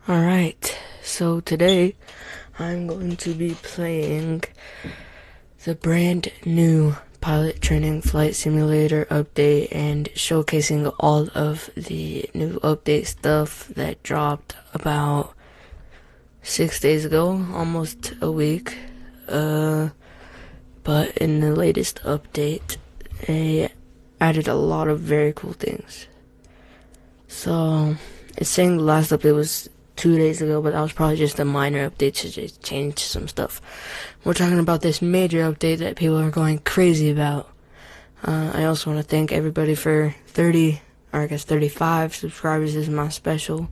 Alright, so today I'm going to be playing the brand new Pilot Training Flight Simulator update and showcasing all of the new update stuff that dropped about 6 days ago, almost a week. But in the latest update, they added a lot of very cool things. So, it's saying the last update was 2 days ago, but that was probably just a minor update to just change some stuff. We're talking about this major update that people are going crazy about. I also want to thank everybody for 30, or I guess 35 subscribers is my special.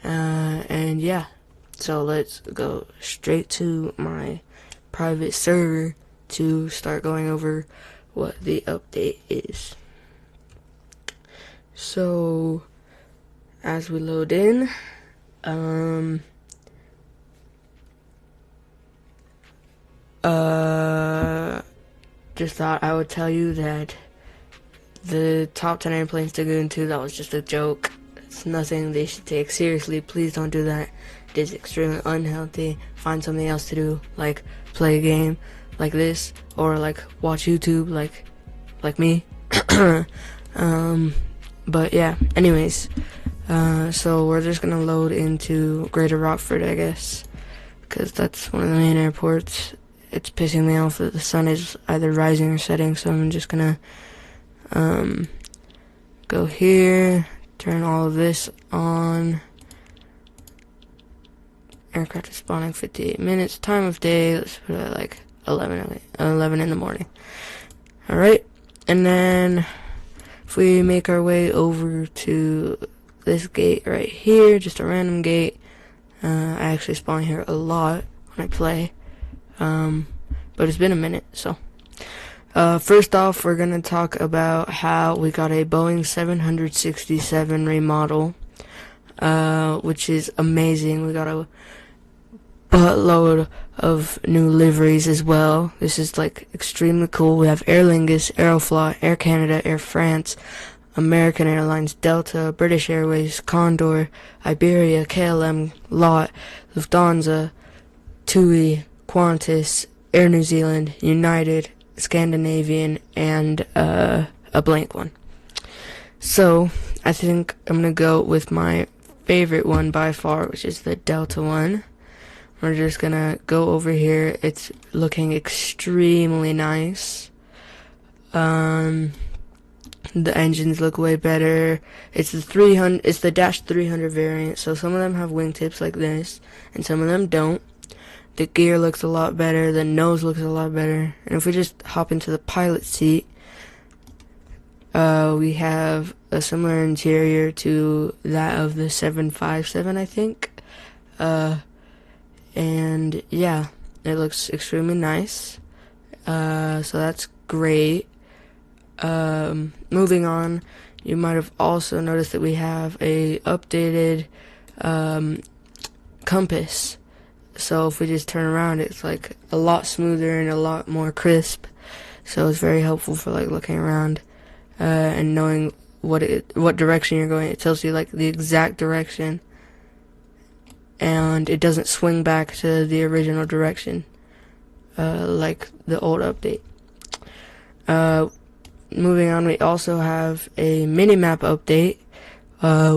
And yeah, so let's go straight to my private server to start going over what the update is. So, as we load in, just thought I would tell you that the top 10 airplanes to go into, that was just a joke. It's nothing they should take seriously. Please don't do that. It is extremely unhealthy. Find something else to do, like play a game like this, or like watch YouTube like me. But yeah, anyways, so we're just gonna load into Greater Rockford, I guess, because that's one of the main airports. It's pissing me off that the sun is either rising or setting, so I'm just gonna go here, turn all of this on. Aircraft is spawning 58 minutes. Time of day, let's put it at like 11 in the morning. Alright, and then if we make our way over to this gate right here, just a random gate, I actually spawn here a lot when I play, but it's been a minute, so. First off, we're gonna talk about how we got a Boeing 767 remodel, which is amazing. We got a buttload of new liveries as well. This is like extremely cool. We have Aer Lingus, Aeroflot, Air Canada, Air France, American Airlines, Delta, British Airways, Condor, Iberia, KLM, LOT, Lufthansa, TUI, Qantas, Air New Zealand, United, Scandinavian, and a blank one. So I think I'm gonna go with my favorite one by far, which is the Delta one. We're just gonna go over here. It's looking extremely nice. The engines look way better. It's the 300. It's the Dash 300 variant. So some of them have wingtips like this, and some of them don't. The gear looks a lot better. The nose looks a lot better. And if we just hop into the pilot seat, we have a similar interior to that of the 757, I think. And yeah, it looks extremely nice. So that's great. Moving on, you might have also noticed that we have a updated compass. So if we just turn around, it's like a lot smoother and a lot more crisp. So it's very helpful for like looking around and knowing what direction you're going. It tells you like the exact direction, and it doesn't swing back to the original direction like the old update. Moving on, we also have a mini-map update,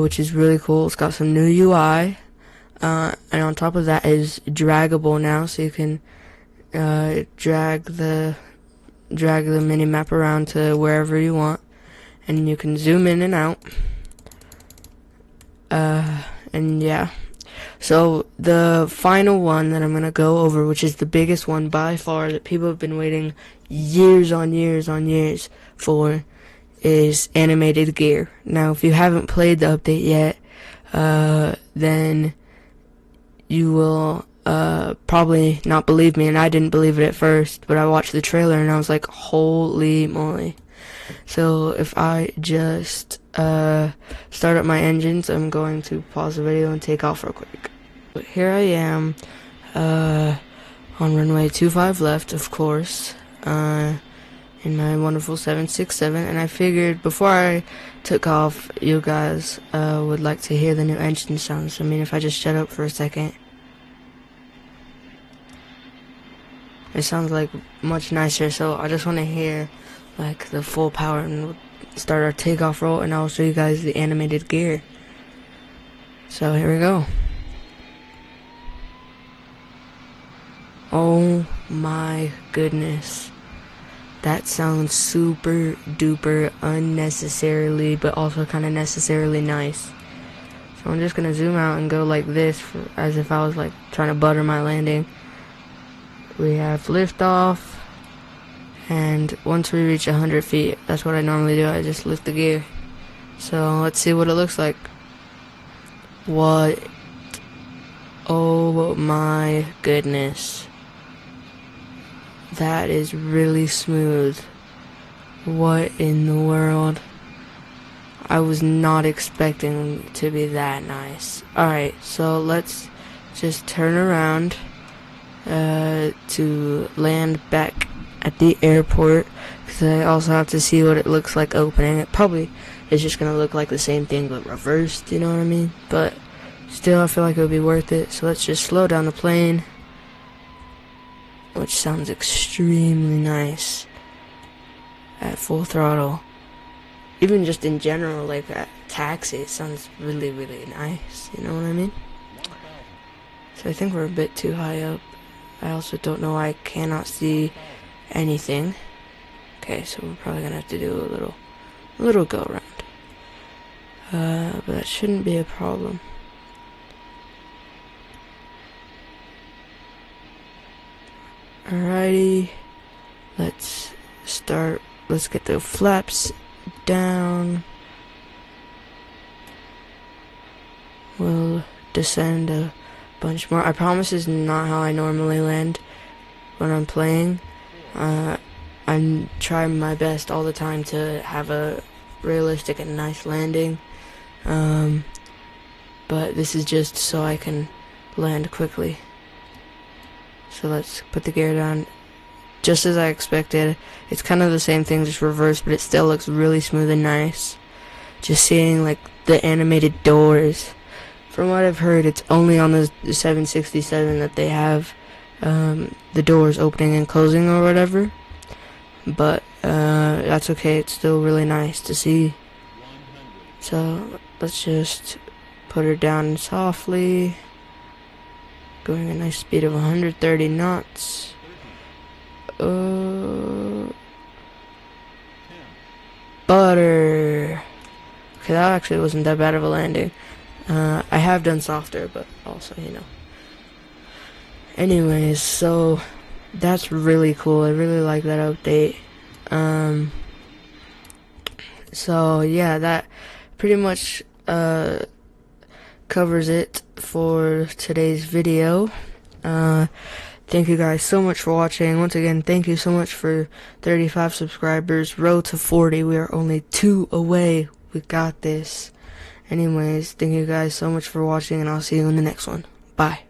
which is really cool. It's got some new UI, and on top of that is draggable now, so you can drag the mini-map around to wherever you want, and you can zoom in and out. And yeah. So the final one that I'm going to go over, which is the biggest one by far that people have been waiting years on years for, is animated gear. Now, if you haven't played the update yet, then you will probably not believe me, and I didn't believe it at first, but I watched the trailer and I was like, holy moly. So if I just start up my engines, I'm going to pause the video and take off real quick. But here I am on runway 25 left, of course, in my wonderful 767, and I figured before I took off, you guys would like to hear the new engine sounds. I mean, if I just shut up for a second, it sounds like much nicer. So I just want to hear like the full power, and we'll start our takeoff roll, and I'll show you guys the animated gear. So here we go. Oh my goodness. That sounds super duper unnecessarily, but also kind of necessarily nice. So I'm just going to zoom out and go like this, as if I was like trying to butter my landing. We have liftoff, and once we reach 100 feet, that's what I normally do, I just lift the gear. So let's see what it looks like. What? Oh my goodness. That is really smooth. What in the world? I was not expecting it to be that nice. Alright, so let's just turn around to land back at the airport, because I also have to see what it looks like opening. It probably is just going to look like the same thing but reversed, you know what I mean? But still, I feel like it would be worth it. So let's just slow down the plane, which sounds extremely nice at full throttle. Even just in general, like at taxi, it sounds really, really nice, you know what I mean? So I think we're a bit too high up. I also don't know why I cannot see anything. Okay, so we're probably gonna have to do a little go around. But that shouldn't be a problem. Alrighty, let's start. Let's get the flaps down. We'll descend a bunch more. I promise this is not how I normally land when I'm playing. I'm trying my best all the time to have a realistic and nice landing. But this is just so I can land quickly. So let's put the gear down. Just as I expected. It's kind of the same thing, just reversed, but it still looks really smooth and nice. Just seeing like the animated doors. From what I've heard, it's only on the 767 that they have the doors opening and closing or whatever. But that's okay. It's still really nice to see. So let's just put her down softly. Going a nice speed of 130 knots. Butter. Okay, that actually wasn't that bad of a landing. I have done softer, but also, you know. Anyways, so that's really cool. I really like that update. So yeah, that pretty much covers it for today's video. Thank you guys so much for watching. Once again, thank you so much for 35 subscribers. Road to 40. We are only 2 away. We got this. Anyways, thank you guys so much for watching, and I'll see you in the next one. Bye.